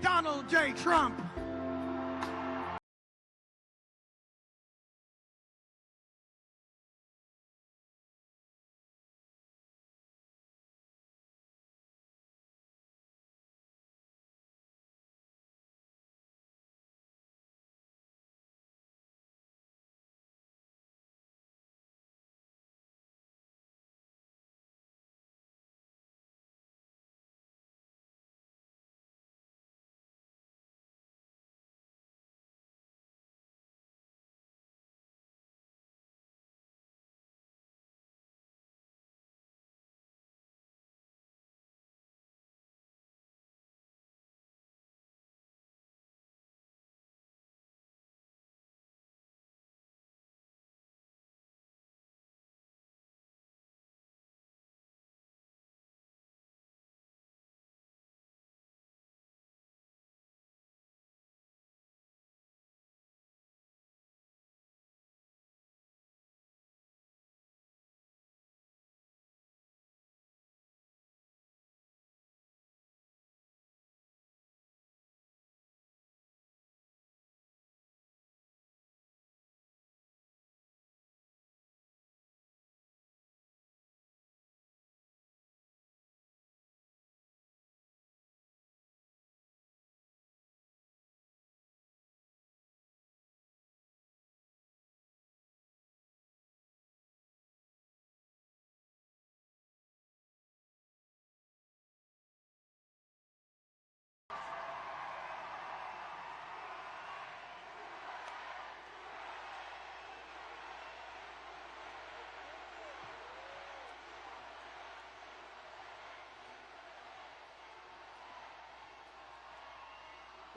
Donald J. Trump.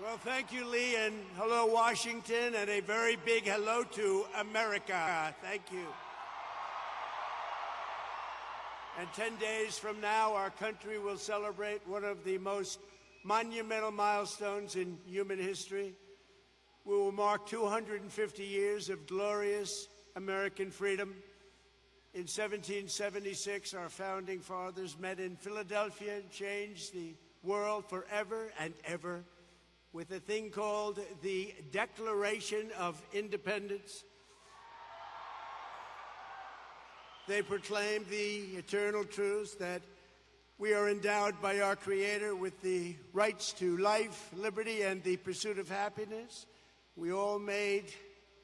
Well, thank you, Lee, and hello, Washington, and a very big hello to America. Thank you. And 10 days from now, our country will celebrate one of the most monumental milestones in human history. We will mark 250 years of glorious American freedom. In 1776, our founding fathers met in Philadelphia and changed the world forever and ever with a thing called the Declaration of Independence. They proclaimed the eternal truth that we are endowed by our Creator with the rights to life, liberty, and the pursuit of happiness. We all made,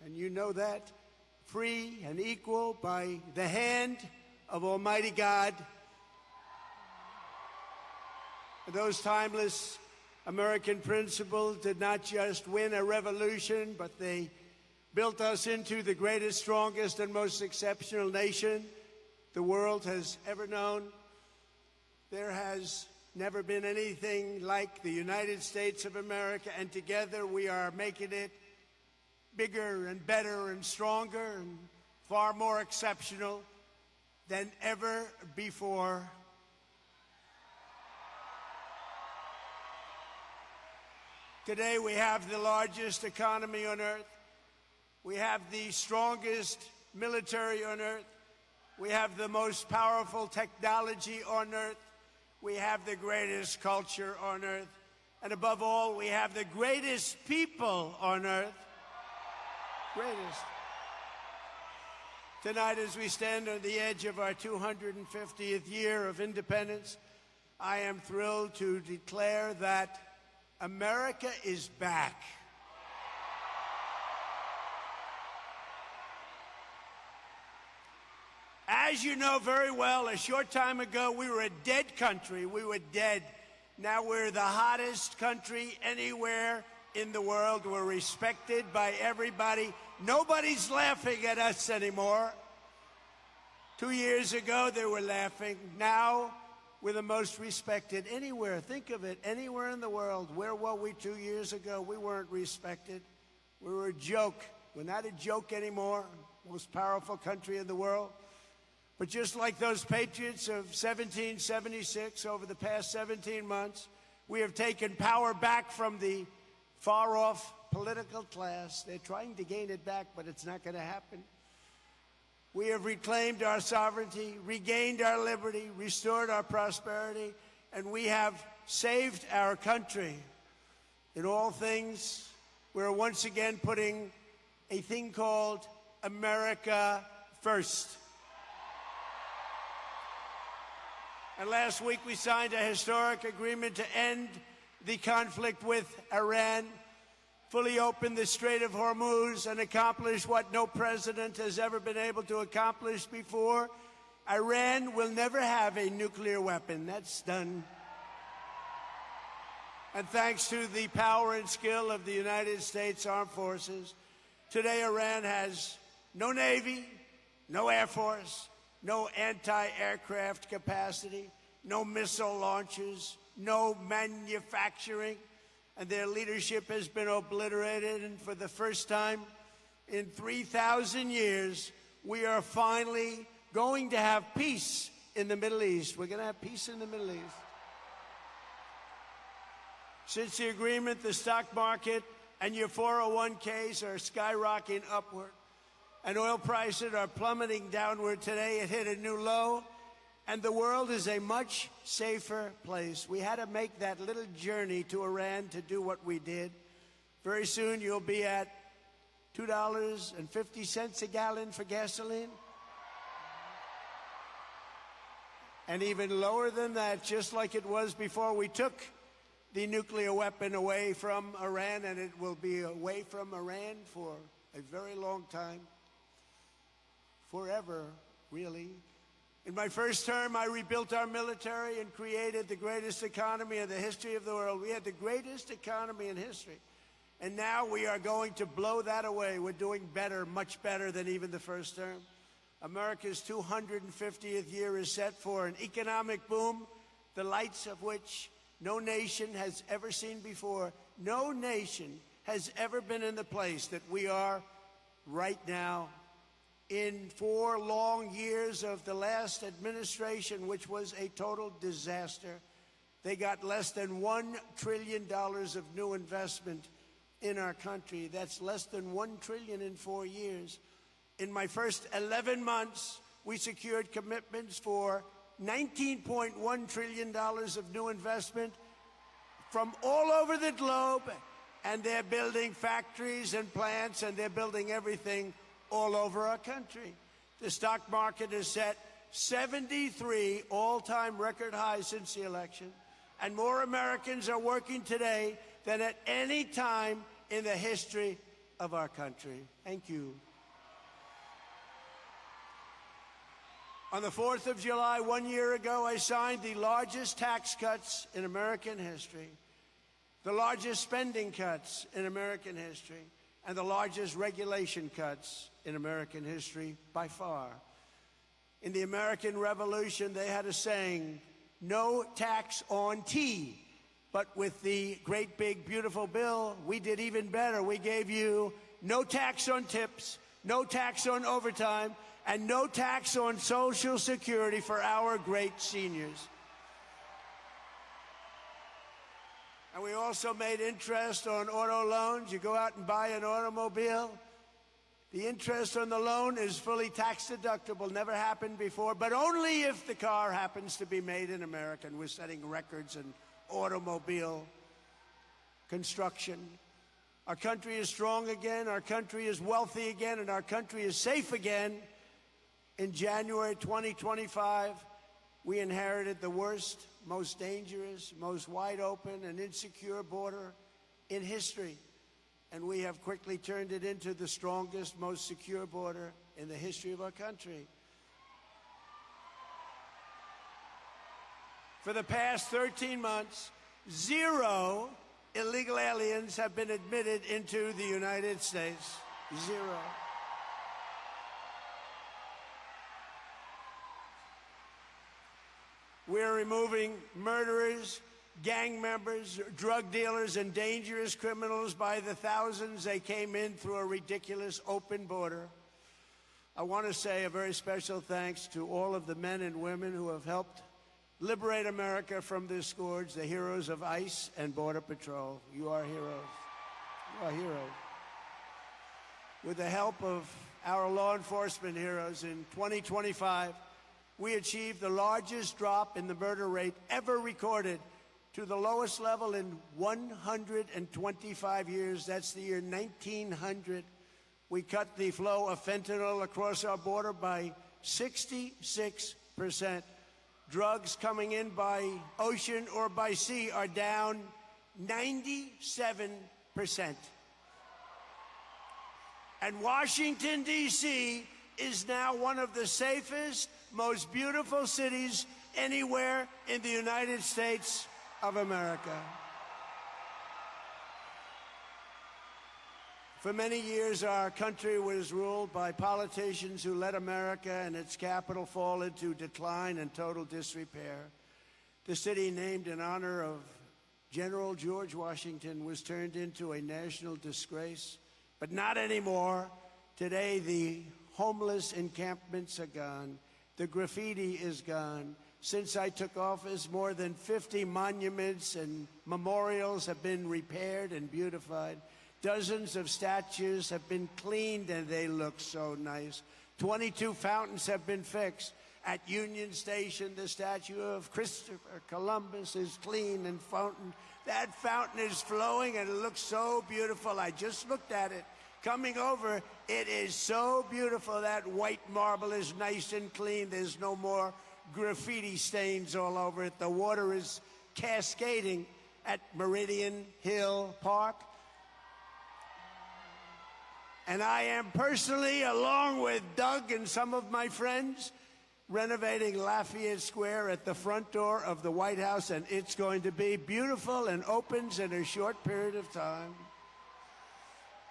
and you know that, free and equal by the hand of Almighty God. And those timeless American principles did not just win a revolution, but they built us into the greatest, strongest, and most exceptional nation the world has ever known. There has never been anything like the United States of America, and together we are making it bigger and better and stronger and far more exceptional than ever before. Today we have the largest economy on earth. We have the strongest military on earth. We have the most powerful technology on earth. We have the greatest culture on earth. And above all, we have the greatest people on earth. Greatest. Tonight, as we stand on the edge of our 250th year of independence, I am thrilled to declare that America is back. As you know very well, a short time ago, we were a dead country. We were dead. Now we're the hottest country anywhere in the world. We're respected by everybody. Nobody's laughing at us anymore. 2 years ago, they were laughing. Now, we're the most respected anywhere. Think of it, anywhere in the world. Where were we 2 years ago? We weren't respected. We were a joke. We're not a joke anymore. Most powerful country in the world. But just like those patriots of 1776, over the past 17 months, we have taken power back from the far-off political class. They're trying to gain it back, but it's not going to happen. We have reclaimed our sovereignty, regained our liberty, restored our prosperity, and we have saved our country. In all things, we're once again putting a thing called America first. And last week we signed a historic agreement to end the conflict with Iran, fully open the Strait of Hormuz, and accomplish what no president has ever been able to accomplish before. Iran will never have a nuclear weapon. That's done. And thanks to the power and skill of the United States Armed Forces, today Iran has no Navy, no Air Force, no anti-aircraft capacity, no missile launchers, no manufacturing, and their leadership has been obliterated. And for the first time in 3,000 years, we are finally going to have peace in the Middle East. We're going to have peace in the Middle East. Since the agreement, the stock market and your 401ks are skyrocketing upward, and oil prices are plummeting downward. Today it hit a new low, and the world is a much safer place. We had to make that little journey to Iran to do what we did. Very soon you'll be at $2.50 a gallon for gasoline. And even lower than that, just like it was before we took the nuclear weapon away from Iran, and it will be away from Iran for a very long time. Forever, really. In my first term, I rebuilt our military and created the greatest economy in the history of the world. We had the greatest economy in history. And now we are going to blow that away. We're doing better, much better than even the first term. America's 250th year is set for an economic boom, the lights of which no nation has ever seen before. No nation has ever been in the place that we are right now. In 4 long years of the last administration, which was a total disaster, they got less than $1 trillion of new investment in our country. That's less than $1 trillion in 4 years. In my first 11 months, we secured commitments for $19.1 trillion of new investment from all over the globe, and they're building factories and plants, and they're building everything all over our country. The stock market has set 73 all-time record highs since the election, and more Americans are working today than at any time in the history of our country. Thank you. On the 4th of July, 1 year ago, I signed the largest tax cuts in American history, the largest spending cuts in American history, and the largest regulation cuts in American history by far. In the American Revolution, they had a saying, no tax on tea. But with the great big beautiful bill, we did even better. We gave you no tax on tips, no tax on overtime, and no tax on Social Security for our great seniors. And we also made interest on auto loans. You go out and buy an automobile, the interest on the loan is fully tax deductible. Never happened before, but only if the car happens to be made in America. And we're setting records in automobile construction. Our country is strong again, our country is wealthy again, and our country is safe again. In January 2025, we inherited the worst, most dangerous, most wide open and insecure border in history. And we have quickly turned it into the strongest, most secure border in the history of our country. For the past 13 months, 0 illegal aliens have been admitted into the United States. 0. We're removing murderers, gang members, drug dealers, and dangerous criminals by the thousands. They came in through a ridiculous open border. I want to say a very special thanks to all of the men and women who have helped liberate America from this scourge, the heroes of ICE and Border Patrol. You are heroes. You are heroes. With the help of our law enforcement heroes, in 2025, we achieved the largest drop in the murder rate ever recorded, to the lowest level in 125 years. That's the year 1900. We cut the flow of fentanyl across our border by 66%. Drugs coming in by ocean or by sea are down 97%. And Washington, D.C. is now one of the safest, most beautiful cities anywhere in the United States of America. For many years, our country was ruled by politicians who let America and its capital fall into decline and total disrepair. The city, named in honor of General George Washington, was turned into a national disgrace. But not anymore. Today, the homeless encampments are gone. The graffiti is gone. Since I took office, more than 50 monuments and memorials have been repaired and beautified. Dozens of statues have been cleaned, and they look so nice. 22 fountains have been fixed. At Union Station, the statue of Christopher Columbus is clean and fountain. That fountain is flowing, and it looks so beautiful. I just looked at it. Coming over, it is so beautiful. That white marble is nice and clean. There's no more graffiti stains all over it. The water is cascading at Meridian Hill Park. And I am personally, along with Doug and some of my friends, renovating Lafayette Square at the front door of the White House, and it's going to be beautiful and opens in a short period of time.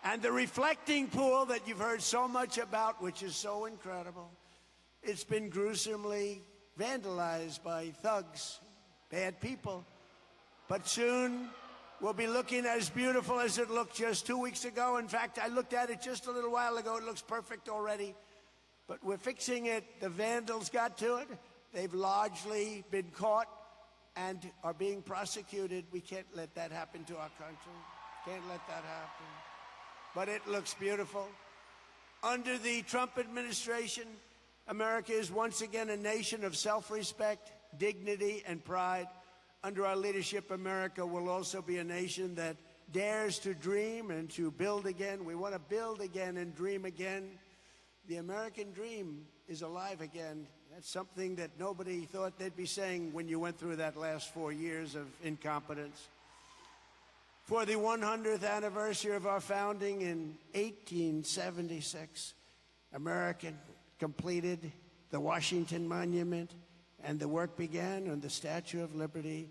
And the reflecting pool that you've heard so much about, which is so incredible, it's been gruesomely vandalized by thugs, bad people. But soon will be looking as beautiful as it looked just 2 weeks ago. In fact, I looked at it just a little while ago. It looks perfect already. But we're fixing it. The vandals got to it. They've largely been caught and are being prosecuted. We can't let that happen to our country. Can't let that happen. But it looks beautiful. Under the Trump administration, America is once again a nation of self-respect, dignity, and pride. Under our leadership, America will also be a nation that dares to dream and to build again. We want to build again and dream again. The American dream is alive again. That's something that nobody thought they'd be saying when you went through that last 4 years of incompetence. For the 100th anniversary of our founding in 1876, America completed the Washington Monument, and the work began on the Statue of Liberty.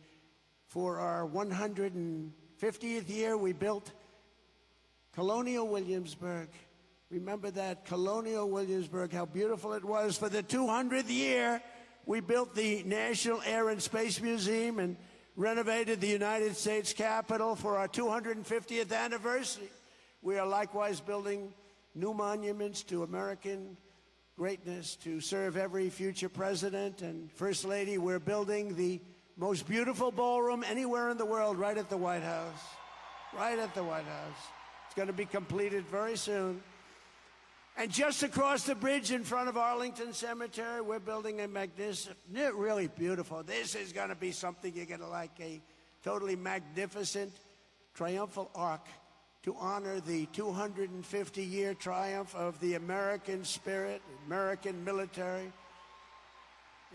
For our 150th year, we built Colonial Williamsburg. Remember that, Colonial Williamsburg, how beautiful it was. For the 200th year, we built the National Air and Space Museum and renovated the United States Capitol. For our 250th anniversary, we are likewise building new monuments to American greatness to serve every future president and First Lady. We're building the most beautiful ballroom anywhere in the world right at the White House. Right at the White House. It's going to be completed very soon. And just across the bridge in front of Arlington Cemetery, we're building a magnificent, really beautiful. This is going to be something you're going to like, a totally magnificent triumphal arch to honor the 250-year triumph of the American spirit, American military,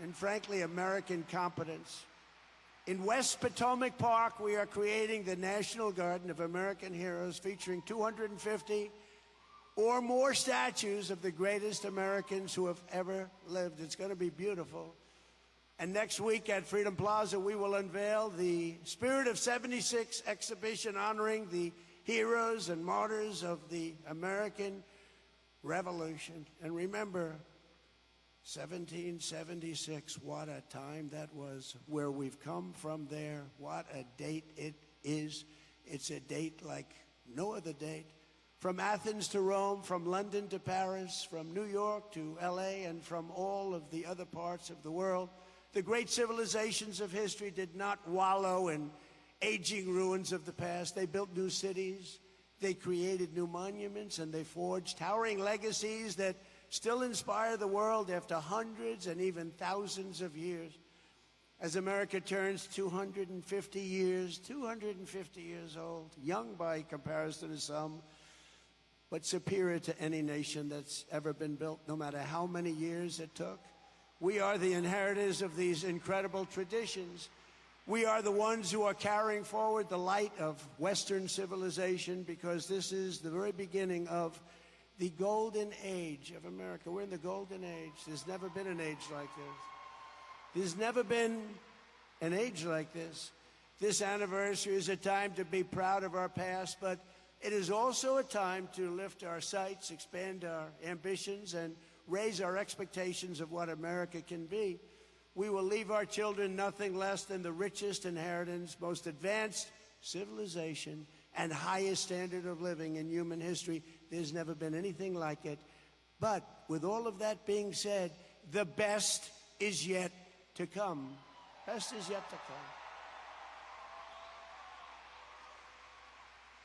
and frankly, American competence. In West Potomac Park, we are creating the National Garden of American Heroes, featuring 250 or more statues of the greatest Americans who have ever lived. It's going to be beautiful. And next week at Freedom Plaza, we will unveil the Spirit of 76 exhibition honoring the heroes and martyrs of the American Revolution. And remember, 1776, what a time that was. Where we've come from there, what a date it is. It's a date like no other date. From Athens to Rome, from London to Paris, from New York to LA, and from all of the other parts of the world, the great civilizations of history did not wallow in aging ruins of the past. They built new cities, they created new monuments, and they forged towering legacies that still inspire the world after hundreds and even thousands of years. as America turns 250 years old, young by comparison to some, but superior to any nation that's ever been built, no matter how many years it took. We are the inheritors of these incredible traditions. We are the ones who are carrying forward the light of Western civilization, because this is the very beginning of the golden age of America. We're in the golden age. There's never been an age like this. There's never been an age like this. This anniversary is a time to be proud of our past, but it is also a time to lift our sights, expand our ambitions, and raise our expectations of what America can be. We will leave our children nothing less than the richest inheritance, most advanced civilization, and highest standard of living in human history. There's never been anything like it. But with all of that being said, the best is yet to come. Best is yet to come.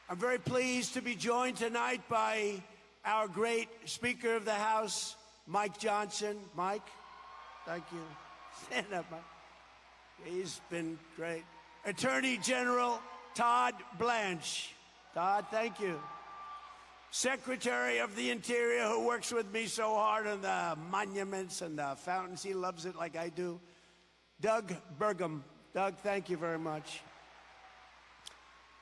I'm very pleased to be joined tonight by our great Speaker of the House, Mike Johnson. Mike, thank you. Stand up, Mike. He's been great. Attorney General Todd Blanche. Todd, thank you. Secretary of the Interior, who works with me so hard on the monuments and the fountains. He loves it like I do. Doug Burgum. Doug, thank you very much.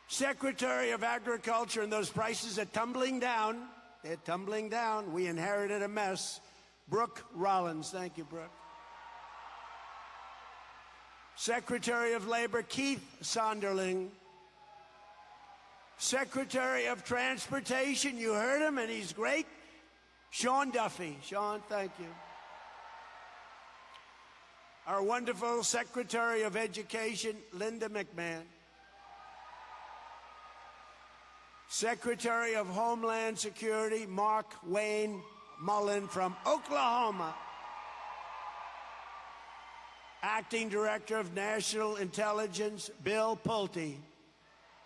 Secretary of Agriculture, and those prices are tumbling down. They're tumbling down. We inherited a mess. Brooke Rollins. Thank you, Brooke. Secretary of Labor, Keith Sonderling. Secretary of Transportation, you heard him, and he's great, Sean Duffy. Sean, thank you. Our wonderful Secretary of Education, Linda McMahon. Secretary of Homeland Security, Mark Wayne Mullen from Oklahoma. Acting Director of National Intelligence, Bill Pulte.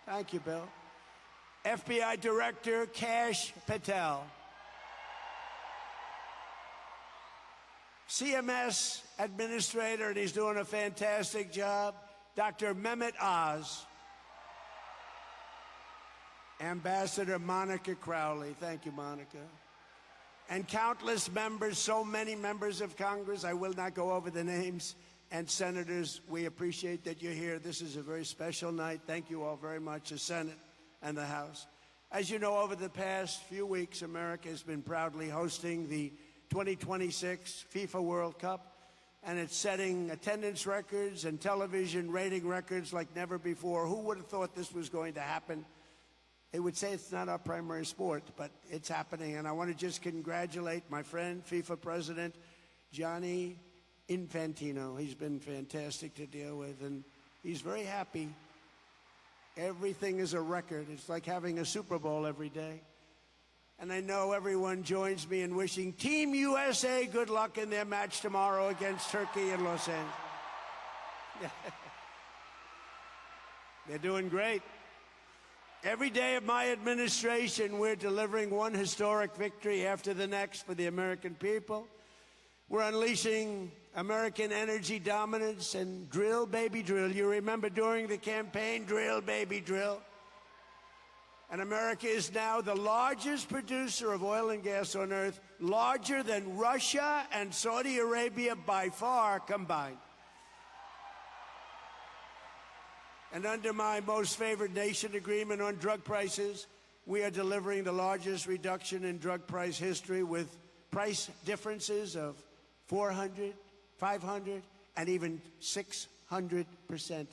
Thank you, Bill. FBI Director, Kash Patel. CMS Administrator, and he's doing a fantastic job, Dr. Mehmet Oz. Ambassador Monica Crowley. Thank you, Monica. And countless members, so many members of Congress, I will not go over the names, and senators, we appreciate that you're here. This is a very special night. Thank you all very much, the Senate and the House. As you know, over the past few weeks, America has been proudly hosting the 2026 FIFA World Cup, and it's setting attendance records and television rating records like never before. Who would have thought this was going to happen? They would say it's not our primary sport, but it's happening. And I want to just congratulate my friend, FIFA President Gianni Infantino. He's been fantastic to deal with, and he's very happy. Everything is a record. It's like having a Super Bowl every day. And I know everyone joins me in wishing Team USA good luck in their match tomorrow against Turkey in Los Angeles. They're doing great. Every day of my administration, we're delivering one historic victory after the next for the American people. We're unleashing American energy dominance and drill, baby, drill. You remember during the campaign, drill, baby, drill. And America is now the largest producer of oil and gas on earth, larger than Russia and Saudi Arabia by far combined. And under my most favored nation agreement on drug prices, we are delivering the largest reduction in drug price history, with price differences of 400, 500, and even 600%.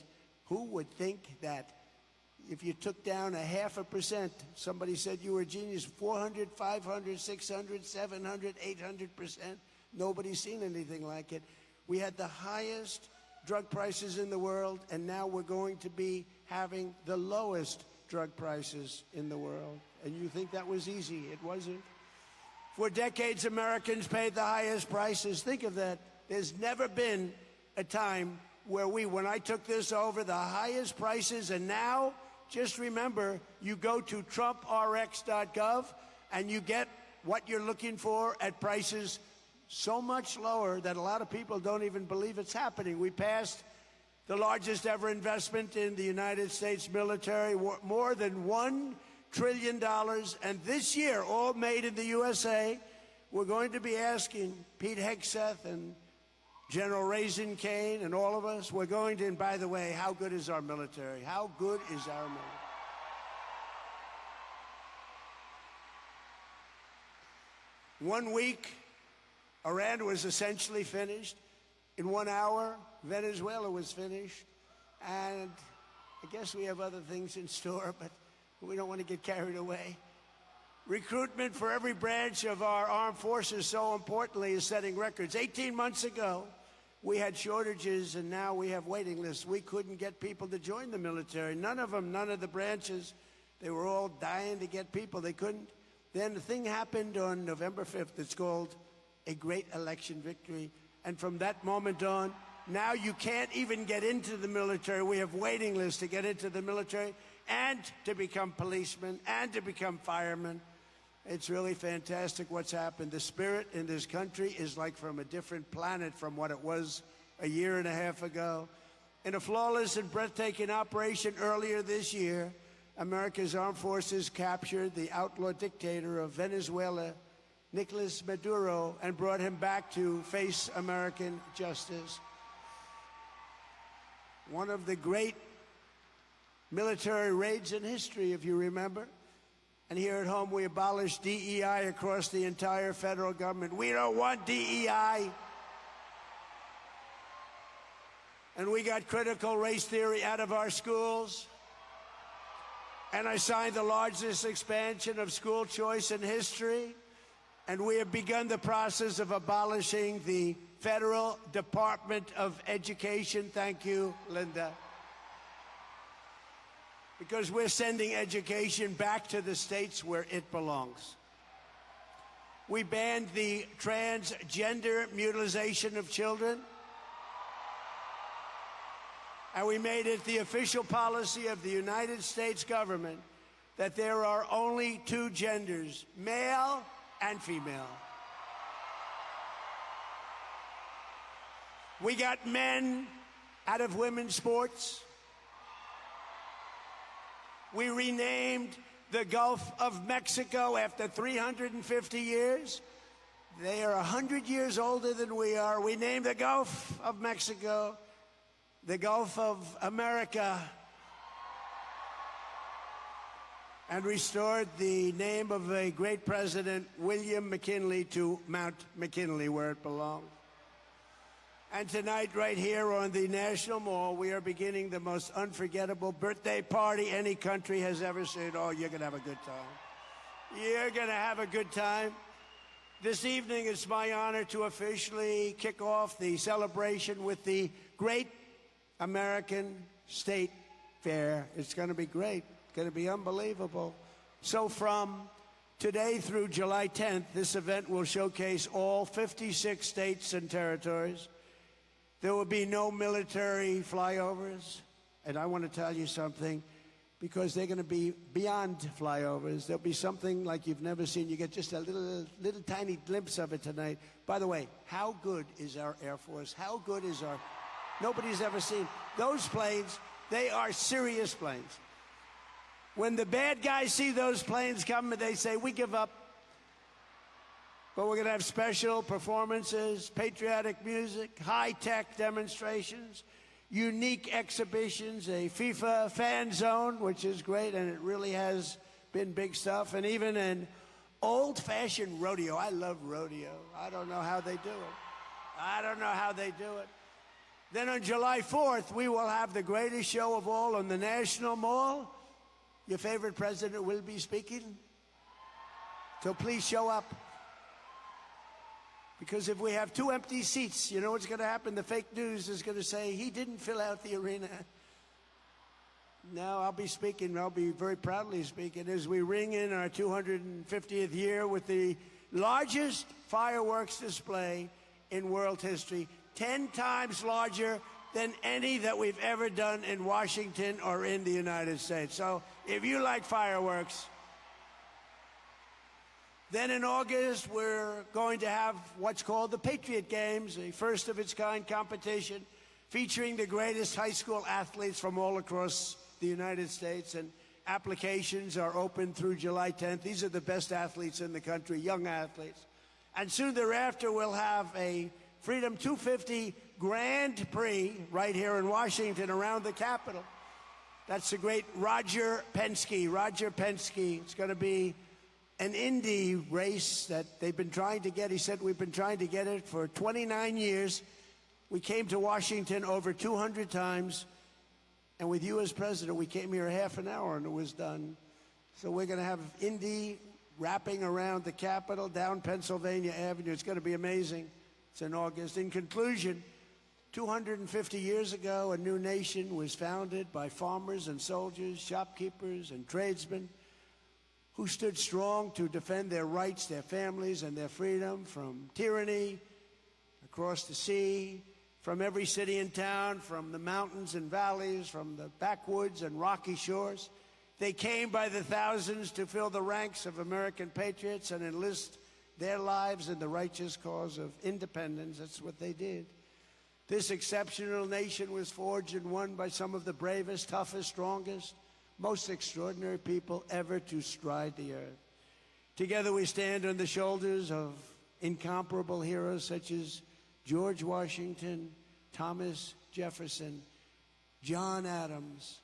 Who would think that if you took down 0.5%, somebody said you were a genius, 400, 500, 600, 700, 800%? Nobody's seen anything like it. We had the highest drug prices in the world, and now we're going to be having the lowest drug prices in the world. And you think that was easy. It wasn't. For decades, Americans paid the highest prices. Think of that. There's never been a time where when I took this over, the highest prices, and now, just remember, you go to TrumpRx.gov and you get what you're looking for at prices so much lower that a lot of people don't even believe it's happening. We passed the largest ever investment in the United States military, more than $1 trillion. And this year, all made in the USA, we're going to be asking Pete Hegseth and General Raisin Kane and all of us, we're going to, and by the way, how good is our military? How good is our military? One week, Iran was essentially finished. In 1 hour, Venezuela was finished. And I guess we have other things in store, but we don't want to get carried away. Recruitment for every branch of our armed forces, so importantly, is setting records. 18 months ago, we had shortages, and now we have waiting lists. We couldn't get people to join the military. None of them, none of the branches. They were all dying to get people. They couldn't. Then the thing happened on November 5th. It's called a great election victory. And from that moment on, now you can't even get into the military. We have waiting lists to get into the military and to become policemen and to become firemen. It's really fantastic what's happened. The spirit in this country is like from a different planet from what it was a year and a half ago. In a flawless and breathtaking operation earlier this year, America's armed forces captured the outlaw dictator of Venezuela, Nicolas Maduro, and brought him back to face American justice. One of the great military raids in history, if you remember. And here at home, we abolished DEI across the entire federal government. We don't want DEI. And we got critical race theory out of our schools. And I signed the largest expansion of school choice in history. And we have begun the process of abolishing the Federal Department of Education. Thank you, Linda. Because we're sending education back to the states where it belongs. We banned the transgender mutilation of children. And we made it the official policy of the United States government that there are only two genders, male and female. We got men out of women's sports. We renamed the Gulf of Mexico after 350 years. They are 100 years older than we are. We named the Gulf of Mexico the Gulf of America, and restored the name of a great president, William McKinley, to Mount McKinley, where it belonged. And tonight, right here on the National Mall, we are beginning the most unforgettable birthday party any country has ever seen. Oh, you're going to have a good time. You're going to have a good time. This evening, it's my honor to officially kick off the celebration with the Great American State Fair. It's going to be great. It's going to be unbelievable. So from today through July 10th, this event will showcase all 56 states and territories. There will be no military flyovers. And I want to tell you something, because they're going to be beyond flyovers. There'll be something like you've never seen. You get just a little tiny glimpse of it tonight. By the way, how good is our Air Force? How good is our... Nobody's ever seen those planes. They are serious planes. When the bad guys see those planes coming, they say, we give up. But we're going to have special performances, patriotic music, high-tech demonstrations, unique exhibitions, a FIFA fan zone, which is great, and it really has been big stuff, and even an old-fashioned rodeo. I love rodeo. I don't know how they do it. I don't know how they do it. Then on July 4th, we will have the greatest show of all on the National Mall. Your favorite president will be speaking. So please show up. Because if we have 2 empty seats, you know what's going to happen? The fake news is going to say, he didn't fill out the arena. No, I'll be speaking. I'll be very proudly speaking as we ring in our 250th year with the largest fireworks display in world history. 10 times larger than any that we've ever done in Washington or in the United States. So if you like fireworks, then in August, we're going to have what's called the Patriot Games, a first-of-its-kind competition featuring the greatest high school athletes from all across the United States, and applications are open through July 10th. These are the best athletes in the country, young athletes. And soon thereafter, we'll have a Freedom 250 Grand Prix right here in Washington around the Capitol. That's the great Roger Penske. Roger Penske. It's going to be an Indy race that they've been trying to get. He said, we've been trying to get it for 29 years. We came to Washington over 200 times. And with you as president, we came here half an hour and it was done. So we're going to have Indy wrapping around the Capitol, down Pennsylvania Avenue. It's going to be amazing. It's in August. In conclusion, 250 years ago, a new nation was founded by farmers and soldiers, shopkeepers and tradesmen who stood strong to defend their rights, their families, and their freedom from tyranny across the sea, from every city and town, from the mountains and valleys, from the backwoods and rocky shores. They came by the thousands to fill the ranks of American patriots and enlist their lives in the righteous cause of independence. That's what they did. This exceptional nation was forged and won by some of the bravest, toughest, strongest, most extraordinary people ever to stride the earth. Together we stand on the shoulders of incomparable heroes such as George Washington, Thomas Jefferson, John Adams,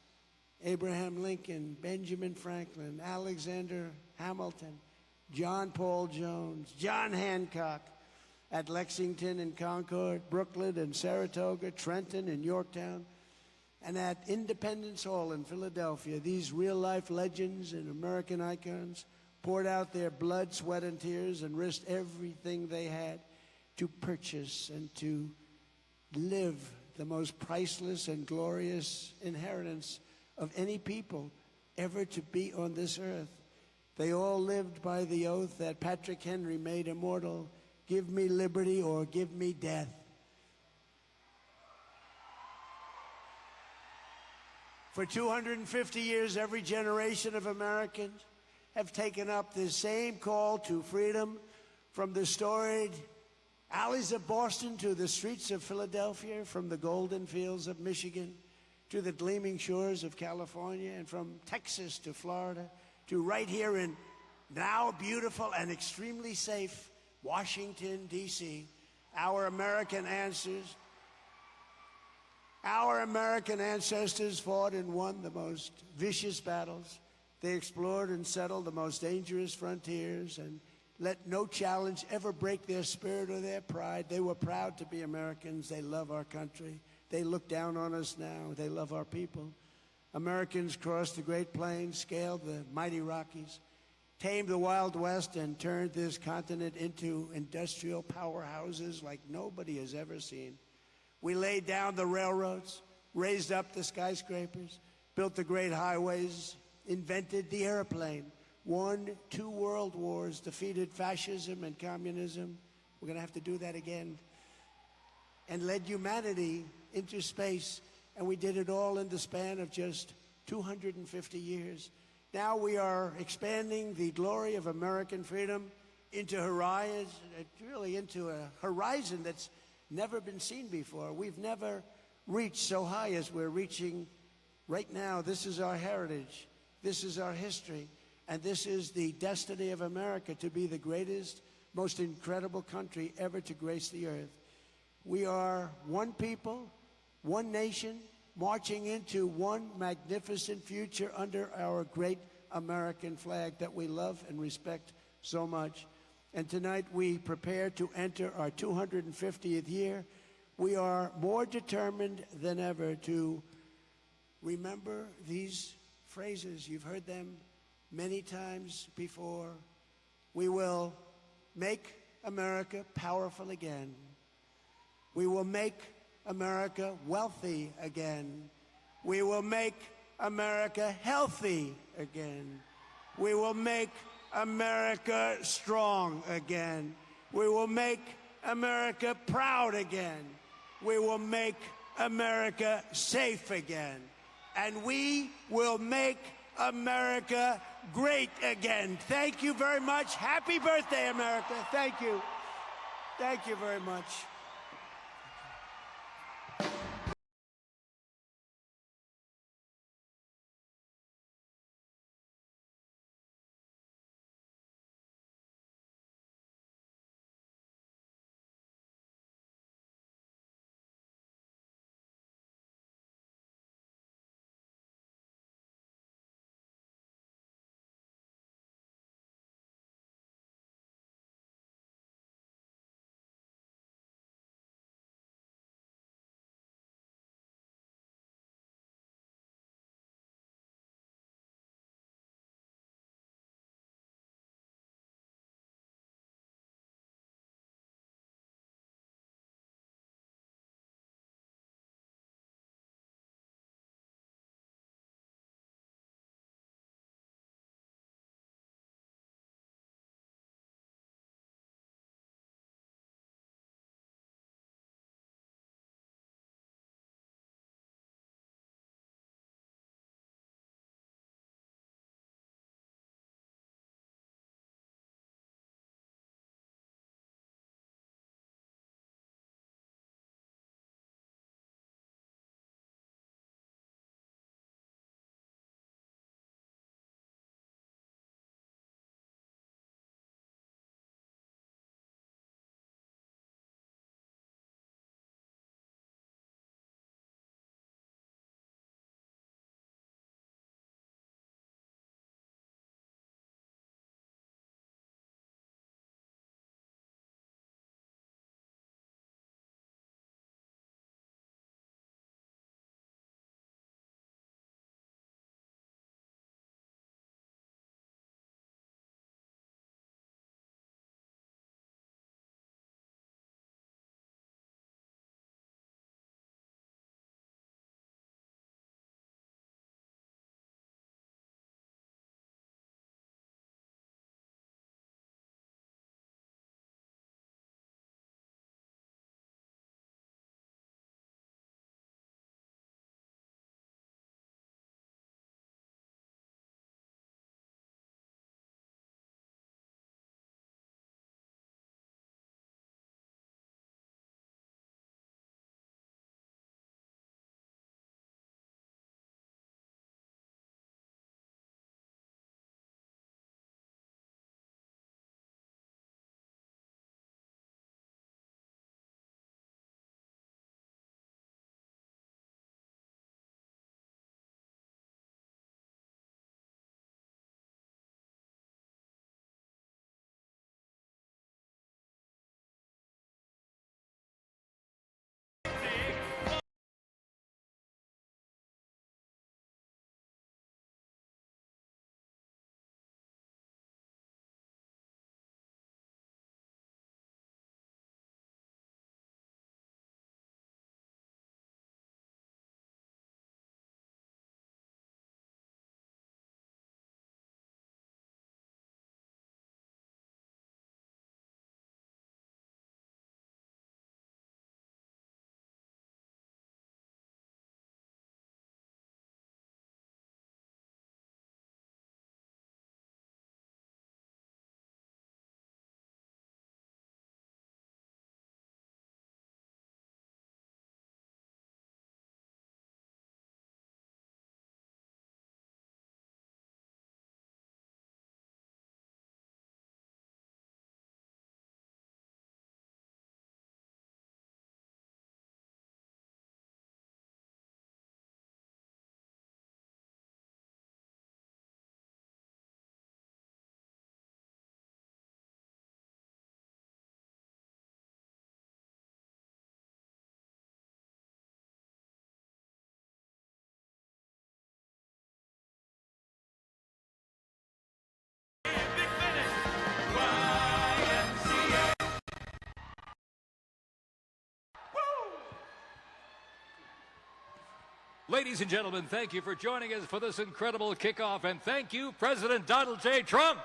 Abraham Lincoln, Benjamin Franklin, Alexander Hamilton, John Paul Jones, John Hancock, at Lexington and Concord, Brooklyn and Saratoga, Trenton and Yorktown, and at Independence Hall in Philadelphia. These real-life legends and American icons poured out their blood, sweat, and tears and risked everything they had to purchase and to live the most priceless and glorious inheritance of any people ever to be on this earth. They all lived by the oath that Patrick Henry made immortal: give me liberty or give me death. For 250 years, every generation of Americans have taken up this same call to freedom, from the storied alleys of Boston to the streets of Philadelphia, from the golden fields of Michigan to the gleaming shores of California, and from Texas to Florida to right here in now beautiful and extremely safe Washington, D.C. Our American ancestors fought and won the most vicious battles. They explored and settled the most dangerous frontiers and let no challenge ever break their spirit or their pride. They were proud to be Americans. They love our country. They look down on us now. They love our people. Americans crossed the Great Plains, scaled the mighty Rockies, tamed the Wild West, and turned this continent into industrial powerhouses like nobody has ever seen. We laid down the railroads, raised up the skyscrapers, built the great highways, invented the airplane, won 2 world wars, defeated fascism and communism. We're going to have to do that again. And led humanity into space. And we did it all in the span of just 250 years. Now we are expanding the glory of American freedom into into a horizon that's never been seen before. We've never reached so high as we're reaching right now. This is our heritage. This is our history. And this is the destiny of America, to be the greatest, most incredible country ever to grace the earth. We are one people, one nation, marching into one magnificent future under our great American flag that we love and respect so much. And tonight we prepare to enter our 250th year. We are more determined than ever to remember these phrases. You've heard them many times before. We will make America powerful again. We will make America wealthy again. We will make America healthy again. We will make America strong again. We will make America proud again. We will make America safe again. And we will make America great again. Thank you very much. Happy birthday, America. Thank you. Thank you very much. Ladies and gentlemen, thank you for joining us for this incredible kickoff, and thank you, President Donald J. Trump.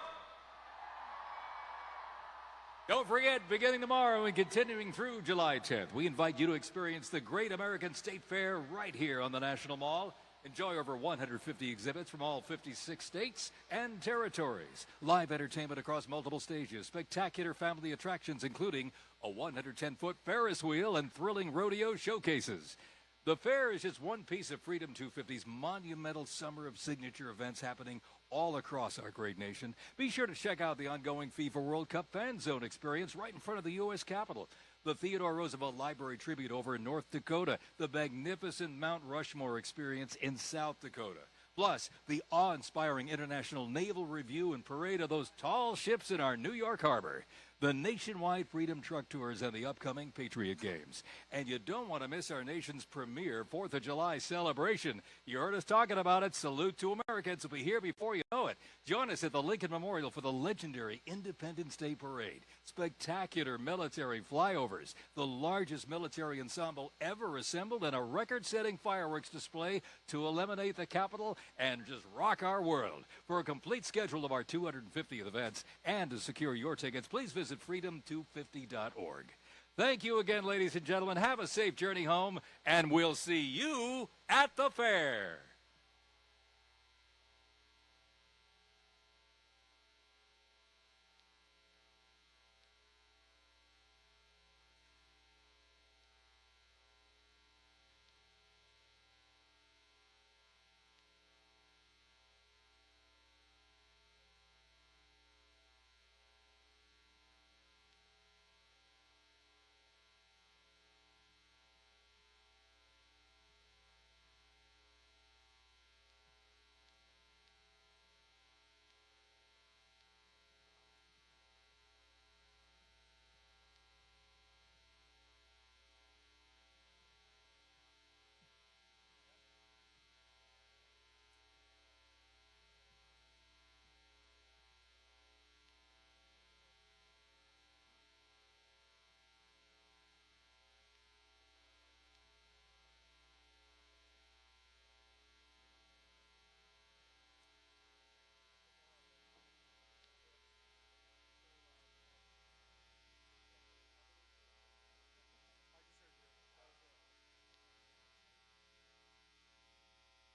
Don't forget, beginning tomorrow and continuing through July 10th, we invite you to experience the Great American State Fair right here on the National Mall. Enjoy over 150 exhibits from all 56 states and territories. Live entertainment across multiple stages, spectacular family attractions including a 110-foot Ferris wheel and thrilling rodeo showcases. The fair is just one piece of Freedom 250's monumental summer of signature events happening all across our great nation. Be sure to check out the ongoing FIFA World Cup Fan Zone experience right in front of the U.S. Capitol, the Theodore Roosevelt Library tribute over in North Dakota, the magnificent Mount Rushmore experience in South Dakota, plus the awe-inspiring International Naval Review and Parade of those tall ships in our New York harbor, the nationwide Freedom Truck Tours, and the upcoming Patriot Games. And you don't want to miss our nation's premier 4th of July celebration. You heard us talking about it. Salute to Americans. It'll be here before you know it. Join us at the Lincoln Memorial for the legendary Independence Day Parade. Spectacular military flyovers, the largest military ensemble ever assembled, and a record-setting fireworks display to illuminate the Capitol and just rock our world. For a complete schedule of our 250th events and to secure your tickets, please visit freedom250.org. Thank you again, ladies and gentlemen. Have a safe journey home, and we'll see you at the fair.